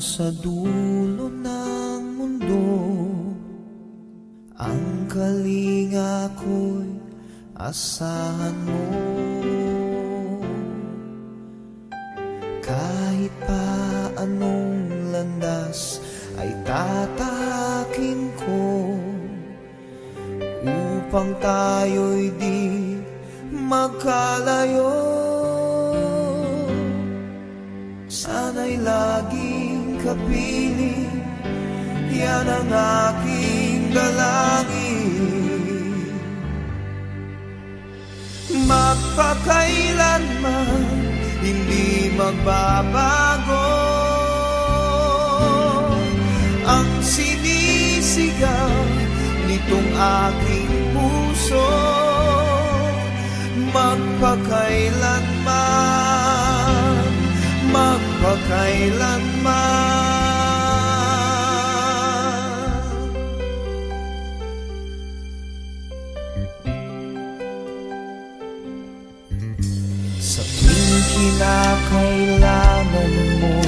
sa dulo ng mundo, ang kalinga ko'y asahan mo. Kahit pa anong landas ay tatahakin ko, upang tayo'y di magkalayo. Sana'y laging kapiling, yan ang aking dalangin. Magpakailanman hindi magbabago ang sinisigaw nitong aking puso. Magpakailanman, magpakailanman. Sa tuwing kinakailangan mo,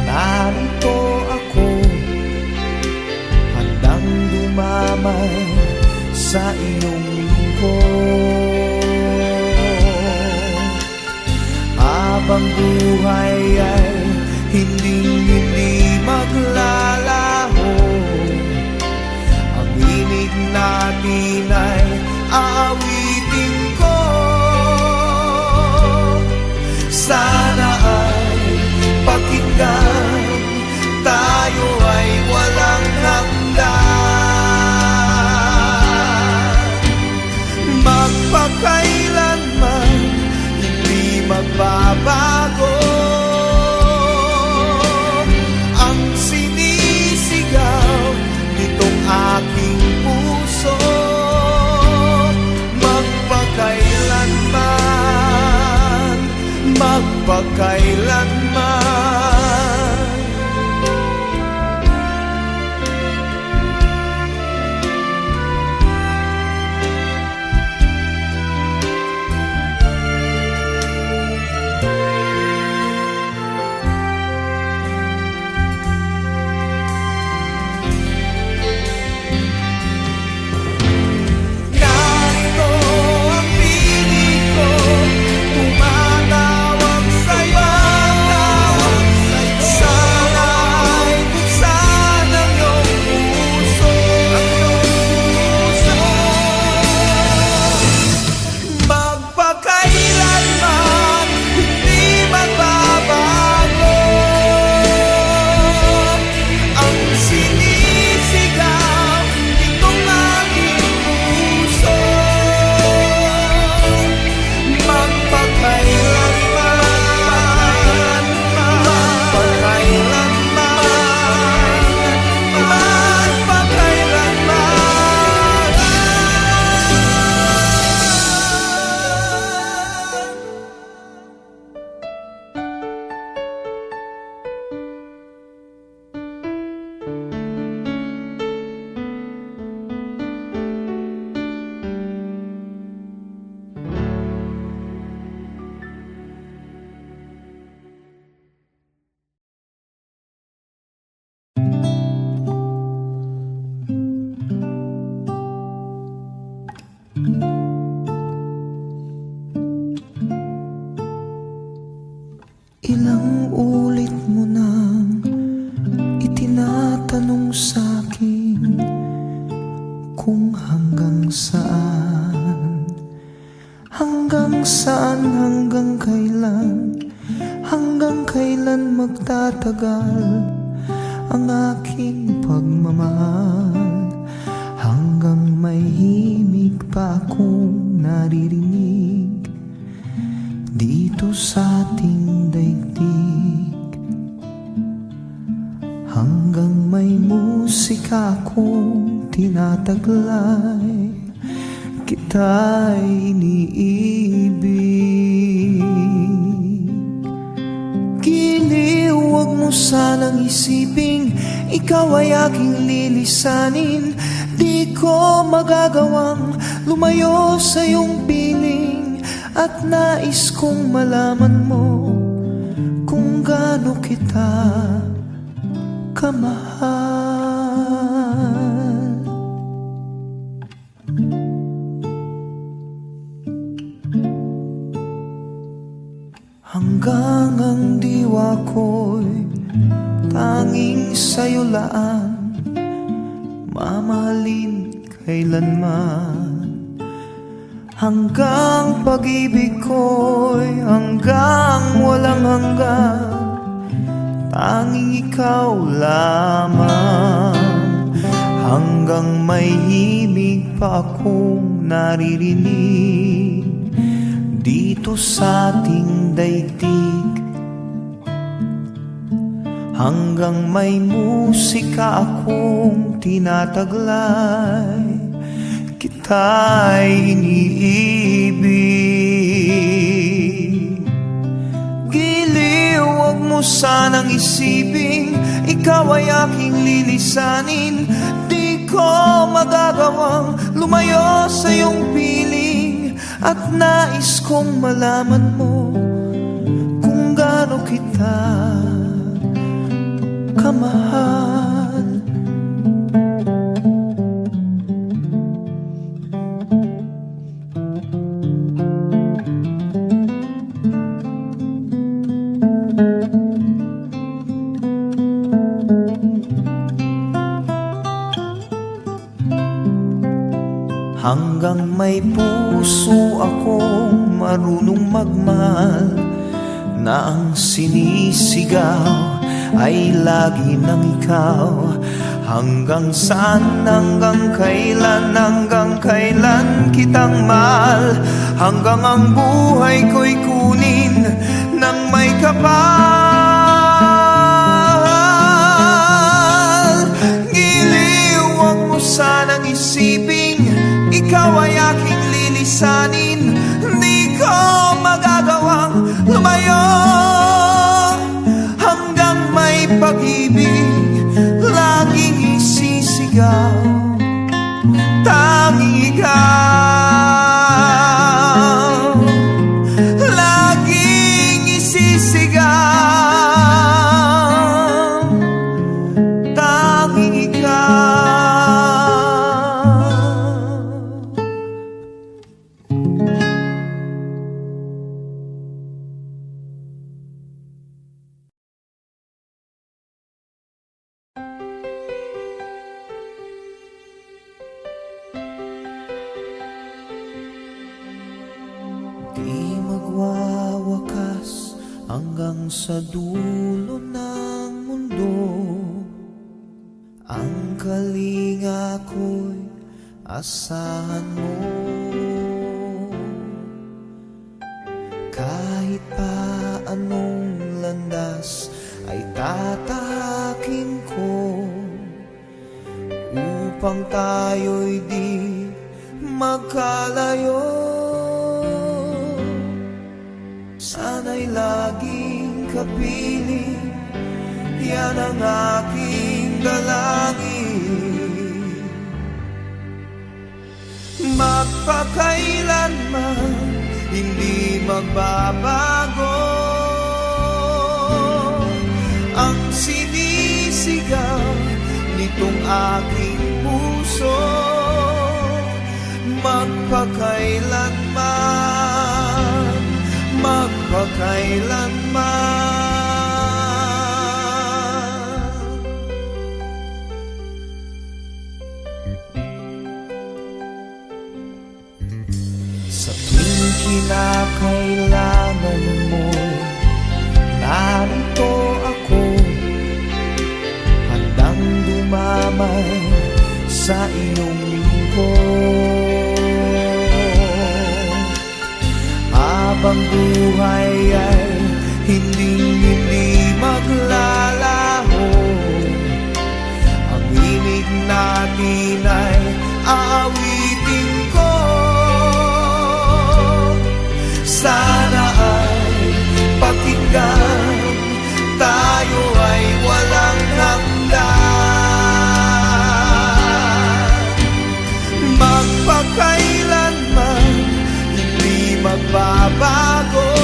narito ako, handang dumamay sa iyong lingkod. Habang buhay ay hindi maglalaho, ang inig natin ay aawitin ko. Sana ay pakinggan, tayo ay walang hanggan. Magpakailanman hindi magbabago ang sinisigaw nitong aking puso. Magpakailanman, magpakailanman. Ilang ulit mo nang itinatanong sa'kin kung hanggang saan, hanggang kailan magtatagal ang aking pagmamahal, hanggang may himig pa akong naririnig dito sa ating daigdig, hanggang may musika akong tinataglay, kita'y iniibig. Giliw, huwag mo sanang isiping ikaw ay aking lilisanin. Di ko magagawang lumayo sa iyong piling, at nais kong malaman mo kung gaano kita kamahal. Hanggang ang diwa ko'y tanging sa'yo laan, mamahalin kailanman. Hanggang pag-ibig ko'y hanggang walang hanggan, tanging ikaw lamang. Hanggang may himig pa akong naririnig dito sa ating daigdig, hanggang may musika akong tinataglay, kita'y iniibig. Giliw, huwag mo sanang isiping ikaw ay aking lilisanin. Di ko magagawang lumayo sa iyong piling, at nais kong malaman mo kung gaano kita kamahal. Hanggang may puso akong marunong magmahal, na ang sinisigaw ay lagi ng ikaw. Hanggang saan, hanggang kailan kitang mahal, hanggang ang buhay ko'y kunin ng may kapal. Giliw, huwag mo sanang isiping ikaw ay aking lilisanin. Di ko magagawang lumayo hanggang may pag-ibig laging isisigaw, tanging ikaw laging isisigaw, tanging ikaw. Di magwawakas hanggang sa dulo ng mundo, ang kalinga ko'y asahan mo. Kahit pa anong landas ay tatahakin ko, upang tayo'y di magkalayo. Sana'y laging kapiling, yan ang aking dalangin. Magpakailanman hindi magbabago ang sinisigaw nitong aking puso. Magpakailanman, magpakailanman. Sa tuwing kinakailangan mo, narito ako, handang dumamay sa iyong lingkod. Habang buhay ay hindi maglalaho, ang himig natin ay aawitin ko. Sana ay pakinggan, tayo ay walang hanggan. Magpakailanman hindi magbabago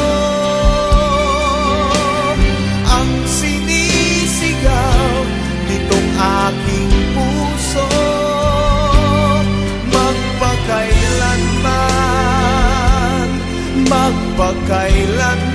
magpakailanman.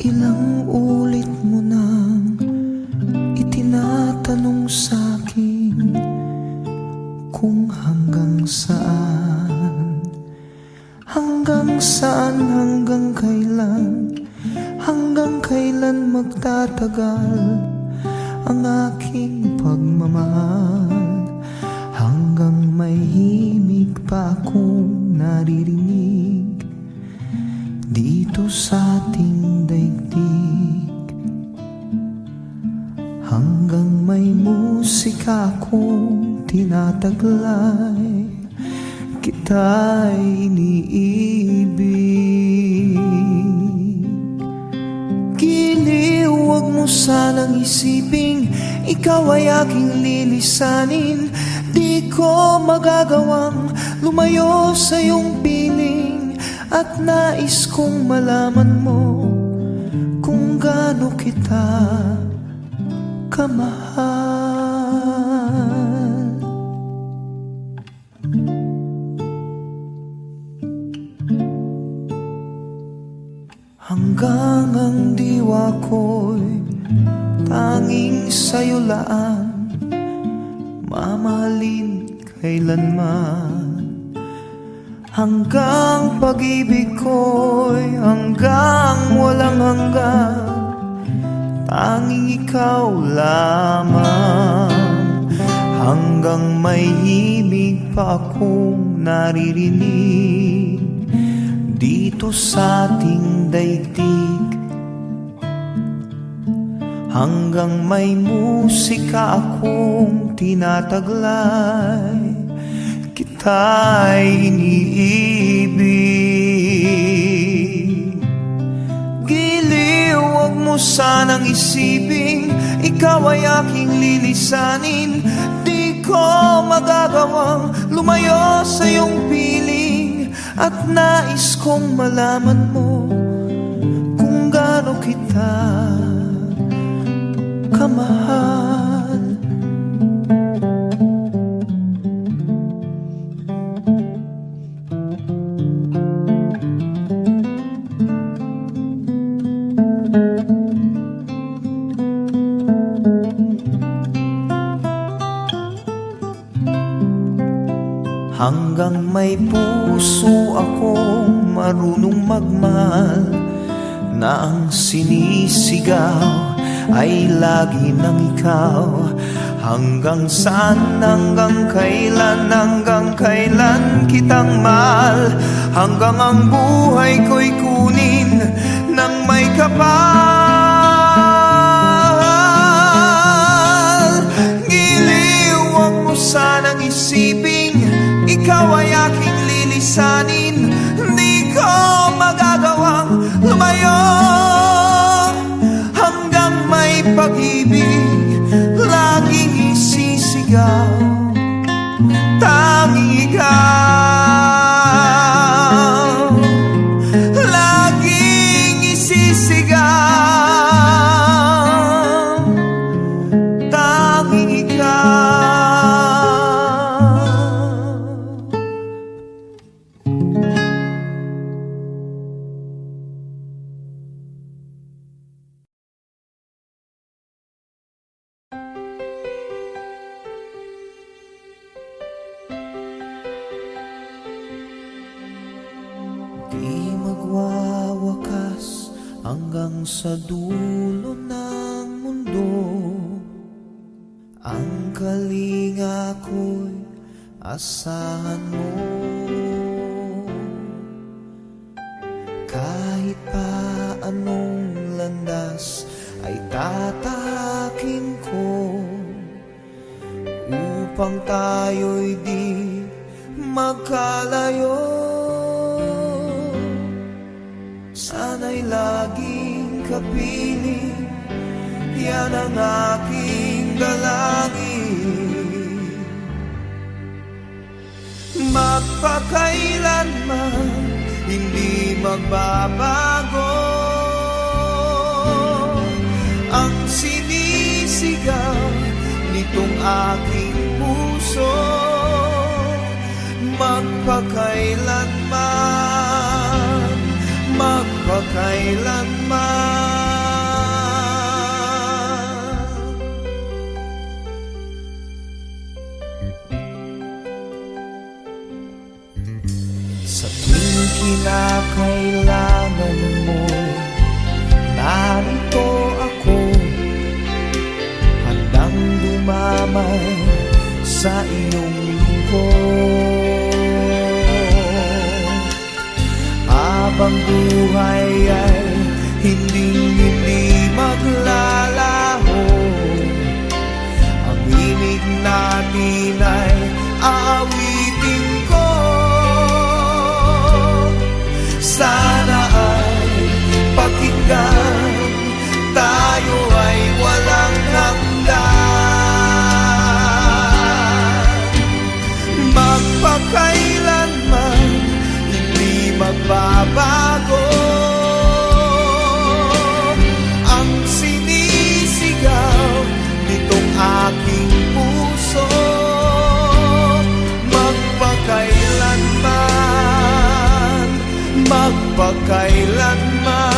Ilang ulit mo nang itinatanong sa'kin kung hanggang saan, hanggang kailan magtatagal ang aking pagmamahal, hanggang may himig pa akong naririnig dito sa ating daigdig, hanggang may musika akong tinataglay, kita'y iniibig. Giliw, huwag mo sanang isiping ikaw ay aking lilisanin. Di ko magagawang lumayo sa iyong piling, at nais kong malaman mo kung gaano kita kamahal. Hanggang ang diwa ko'y tanging sa'yo laan, mamahalin kailanman. Hanggang pag-ibig ko'y hanggang walang hanggan, tanging ikaw lamang. Hanggang may himig pa akong naririnig dito sa ating daigdig, hanggang may musika akong tinataglay, kita'y iniibig. Giliw, huwag mo sanang isiping ikaw ay aking lilisanin. Di ko magagawang lumayo sa iyong piling, at nais kong malaman mo kung gaano kita kamahal. Hanggang may puso akong marunong magmahal, na ang sinisigaw ay lagi ng ikaw. Hanggang saan, hanggang kailan kitang mahal, hanggang ang buhay ko'y kunin ng may kapal. Giliw, huwag mo sanang isiping ikaw ay aking lilisanin. Di ko magagawang lumayo pag-ibig laging isisigaw, tanging ikaw, laging isisigaw, tanging ikaw. Di magwawakas hanggang sa dulo ng mundo. Ang kalinga ko'y asahan mo. Kahit pa anong landas ay tatahakin ko, upang tayo'y di magkalayo. Sana'y laging kapiling, yan ang aking dalangin. Magpakailanman hindi magbabago ang sinisigaw nitong aking puso. Magpakailanman, magpakailanman. Sa tuwing kinakailangan mo, narito ako, handang dumamay sa iyong lingkod. Habang buhay ay hindi maglalaho, ang imig natin ay aawitin ko. Sana ay pakinggan, tayo ay walang hanggan. Magpakailanman hindi magbabago ang sinisigaw nitong aking puso. Magpakailanman, magpakailanman.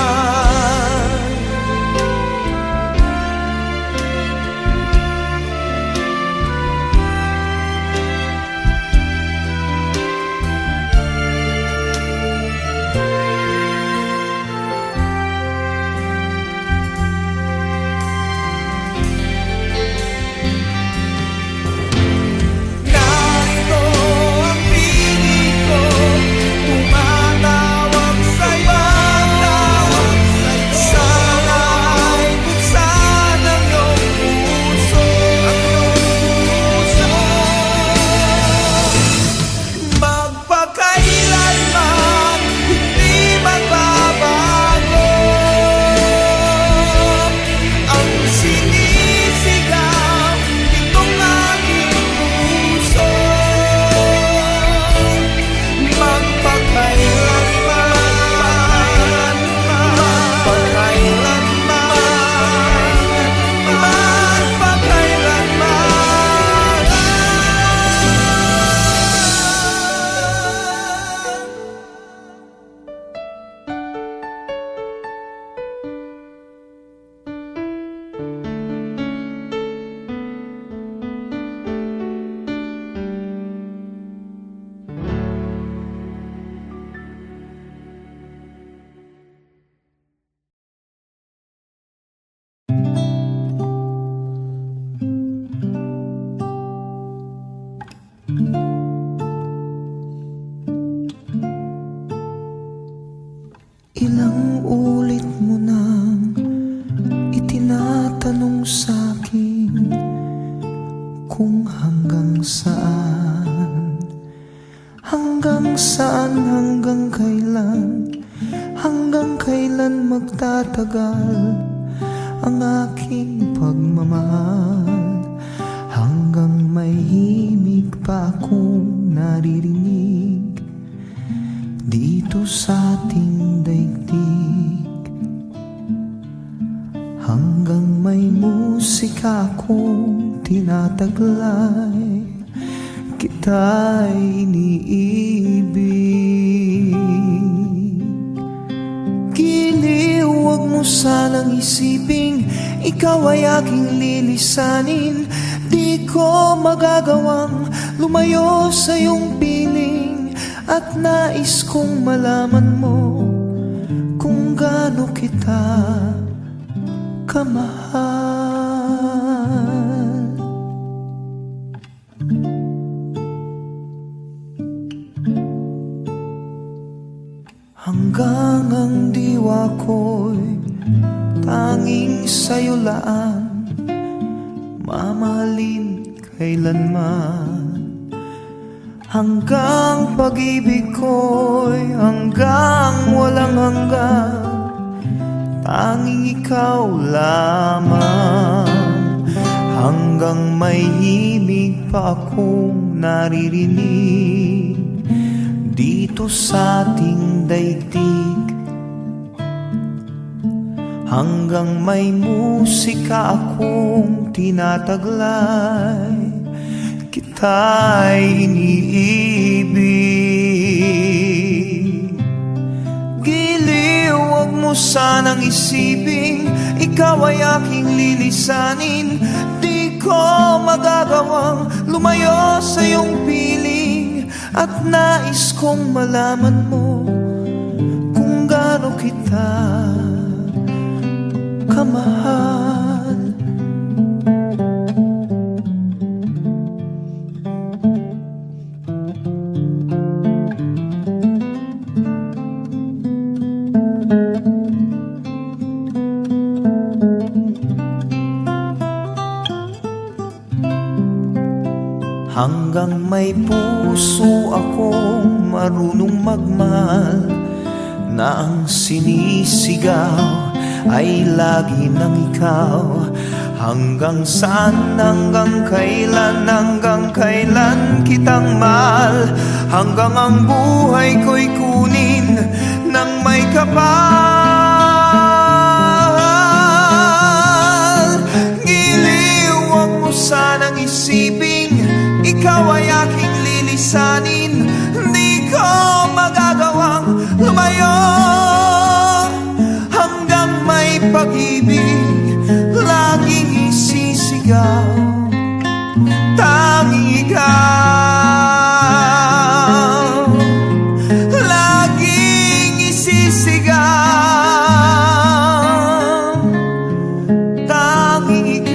Ilang ulit mo nang itinatanong sa'kin kung hanggang saan, hanggang kailan magtatagal ang aking pagmamahal, hanggang may himig pa akong naririnig dito sa ating daigdig. Hanggang may musika akong tinataglay, kita'y iniibig. Giliw, huwag mo sanang isiping ikaw ay aking lilisanin. Di ko magagawang lumayo sa iyong piling, at nais kong malaman mo kung gaano kita kamahal. Hanggang ang diwa ko'y tanging sa'yo laan, mamahalin kailanman. Hanggang pag-ibig ko'y hanggang walang hanggan, tanging ikaw lamang. Hanggang may himig pa akong naririnig dito sa ating daigdig. Hanggang may musika akong tinataglay, kita'y iniibig. Giliw, huwag mo sanang isiping ikaw ay aking lilisanin. Di ko magagawang lumayo sa iyong piling, at nais kong malaman mo kung gaano kita kamahal. Hanggang may puso akong marunong magmahal, na ang sinisigaw ay lagi ng ikaw. Hanggang saan, hanggang kailan kitang mahal, hanggang ang buhay ko'y kunin ng may kapal. Giliw, huwag mo sanang isiping ikaw ay aking lilisanin. Di ko magagawang lumayo hanggang may pag-ibig laging isisigaw, tanging ikaw. Laging isisigaw, tanging ikaw.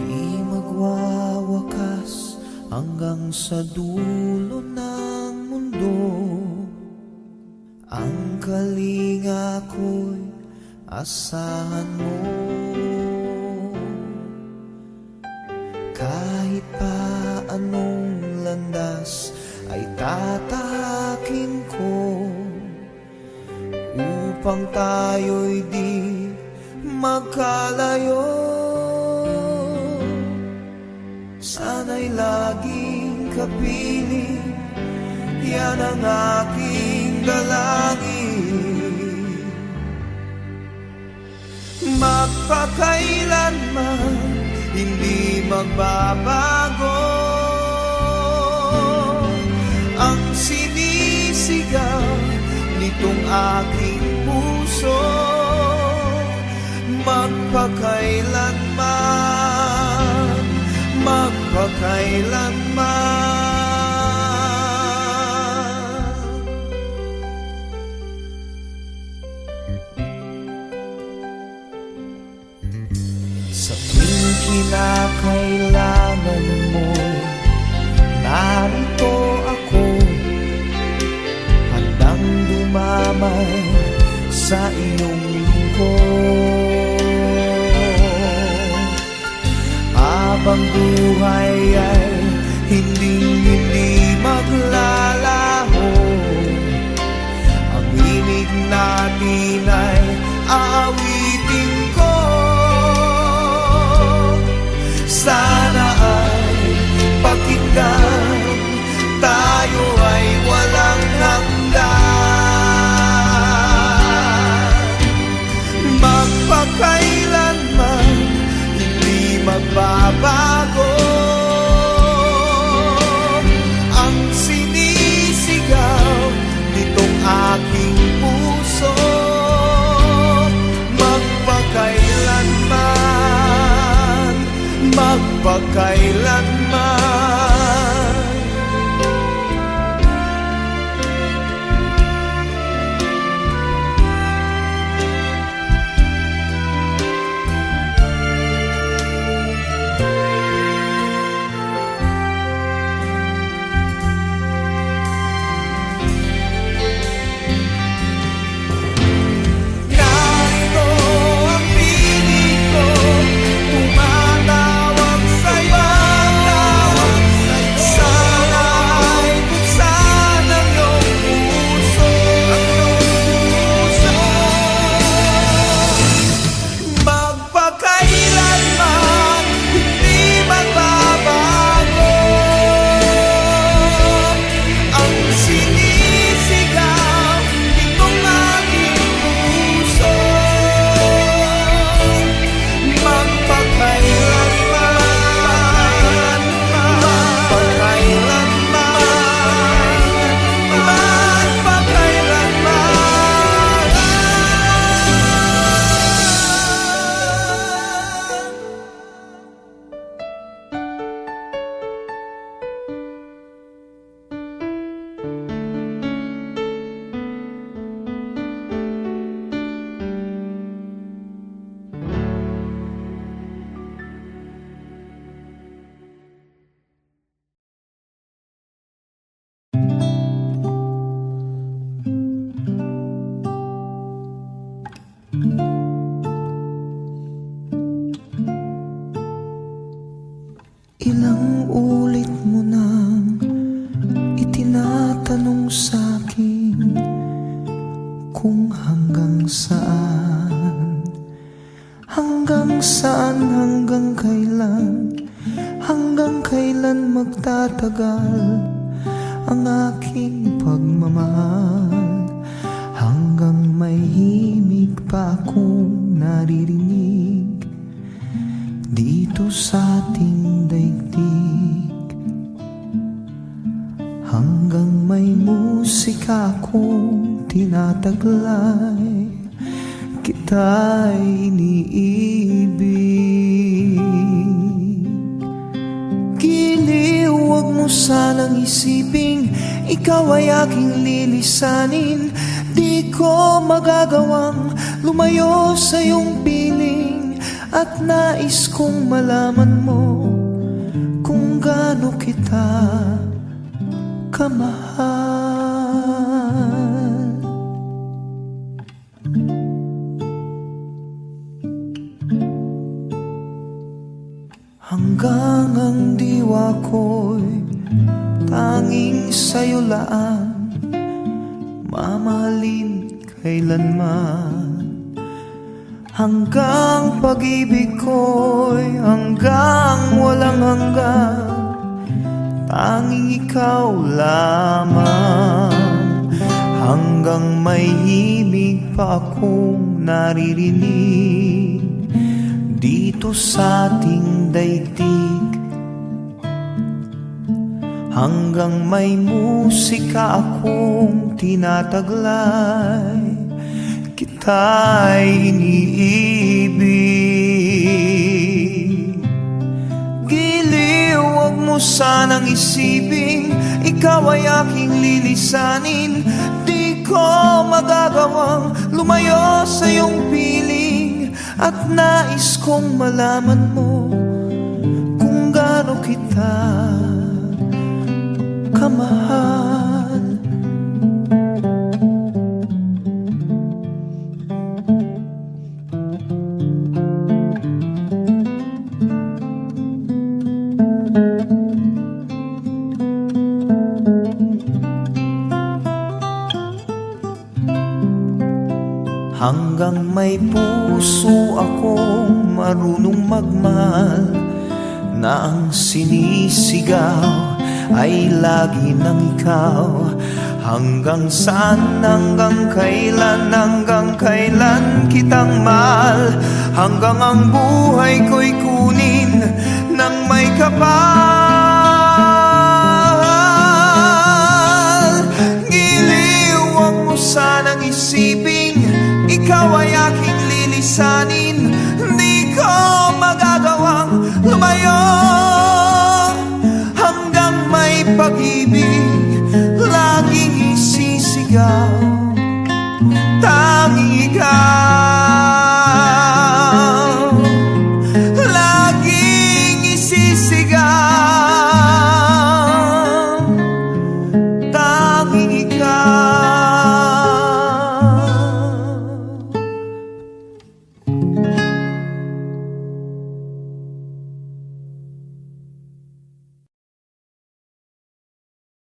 Di magwawakas hanggang sa dulo ng mundo, ang kalinga ko'y asahan mo. Kahit pa anong landas ay tatahakin ko, upang tayo'y di magkalayo. Sana'y laging kapiling, yan ang aking dalangin. Magpakailanman hindi magbabago ang sinisigaw nitong aking puso. Magpakailanman, magpakailanman. Sa tuwing kinakailangan mo, narito ako, magpakailanman. Ilang ulit mo nang itinatanong sa'kin kung hanggang saan, hanggang kailan magtatagal ang aking pagmamahal, hanggang may himig pa akong naririnig dito sa ating daigdig, hanggang may musika akong tinataglay, kita'y iniibig. Giliw, huwag mo sanang isiping ikaw ay aking lilisanin. Di ko magagawang lumayo sa iyong piling, at nais kong malaman mo kung gaano kita kamahal. Hanggang ang diwa ko'y tanging sa'yo laan, mamahalin kailanman. Hanggang pag-ibig ko'y hanggang walang hanggan, tanging ikaw lamang. Hanggang may himig pa akong naririnig dito sa ating daigdig, hanggang may musika akong tinataglay, kita'y iniibig. Giliw, huwag mo sanang isiping ikaw ay aking lilisanin. Di ko magagawang lumayo sa iyong piling, at nais kong malaman mo kung gaano kita kamahal. Hanggang may puso akong marunong magmahal, na ang sinisigaw ay lagi ng ikaw. Hanggang saan, hanggang kailan kitang mahal, hanggang ang buhay ko'y kunin ng may kapal. Giliw, huwag mo sanang isiping ikaw ay aking lilisanin. Di ko magagawang lumayo may pag-ibig laging isisigaw. Tanging ikaw